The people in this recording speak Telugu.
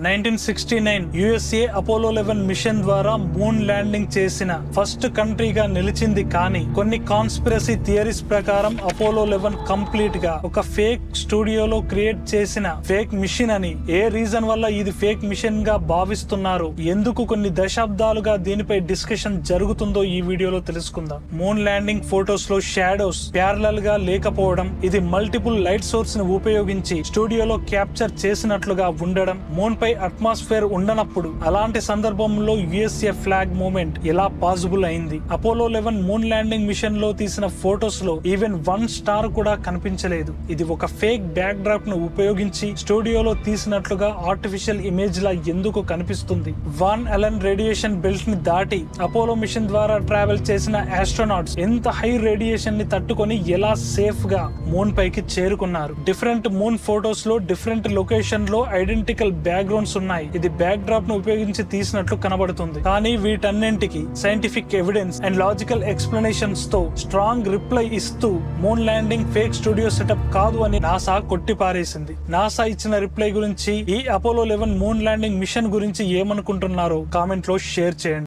1969 యుఎస్ఏ అపోలో 11 మిషన్ ద్వారా మూన్ ల్యాండింగ్ చేసిన ఫస్ట్ కంట్రీగా నిలిచింది. కానీ కొన్ని కాన్స్పిరసీ థియరీస్ ప్రకారం అపోలో 11 కంప్లీట్ గా ఒక ఫేక్ స్టూడియోలో క్రియేట్ చేసిన ఫేక్ మిషన్ అని. ఏ రీజన్ వల్ల ఇది ఫేక్ మిషన్ గా భావిస్తున్నారు, ఎందుకు కొన్ని దశాబ్దాలుగా దీనిపై డిస్కషన్ జరుగుతుందో ఈ వీడియోలో తెలుసుకుందాం. మూన్ ల్యాండింగ్ ఫోటోస్ లో షాడోస్ ప్యారలల్ గా లేకపోవడం, ఇది మల్టిపుల్ లైట్ సోర్స్ ని ఉపయోగించి స్టూడియోలో క్యాప్చర్ చేసినట్లుగా ఉండడం, మూన్ పై అట్మాస్ఫియర్ ఉండనప్పుడు అలాంటి సందర్భంలో యుఎస్ఏ ఫ్లాగ్ మూవ్మెంట్ ఎలా పాసిబుల్ అయింది. అపోలో 11 మూన్ ల్యాండింగ్ మిషన్ లో తీసిన ఫోటోస్ లో ఈవెన్ 1 స్టార్ కూడా కనిపించలేదు. ఇది ఒక ఫేక్ బ్యాక్ డ్రాప్ ను ఉపయోగించి స్టూడియోలో తీసినట్లుగా ఆర్టిఫిషియల్ ఇమేజ్ లా ఎందుకు కనిపిస్తుంది. వాన్ అలెన్ రేడియేషన్ బెల్ట్ ని దాటి అపోలో మిషన్ ద్వారా ట్రావెల్ చేసిన ఆస్ట్రోనాట్స్ ఎంత హై రేడియేషన్ ని తట్టుకొని ఎలా సేఫ్ గా మూన్ పైకి చేరుకున్నారు. డిఫరెంట్ మూన్ ఫోటోస్ లో డిఫరెంట్ లొకేషన్ లో ఐడెంటికల్ బ్యాక్గ్రౌండ్స్ ఉన్నాయి. ఇది బ్యాక్ డ్రాప్ ను ఉపయోగించి తీసినట్లు కనబడుతుంది. కానీ వీటన్నింటికి scientific evidence and logical explanations తో స్ట్రాంగ్ రిప్లై ఇస్తూ moon landing fake studio setup కాదు అని నాసా కొట్టిపారేసింది. నాసా ఇచ్చిన రిప్లై గురించి, ఈ అపోలో 11 మూన్ ల్యాండింగ్ మిషన్ గురించి ఏమనుకుంటున్నారో కామెంట్ లో షేర్ చేయండి.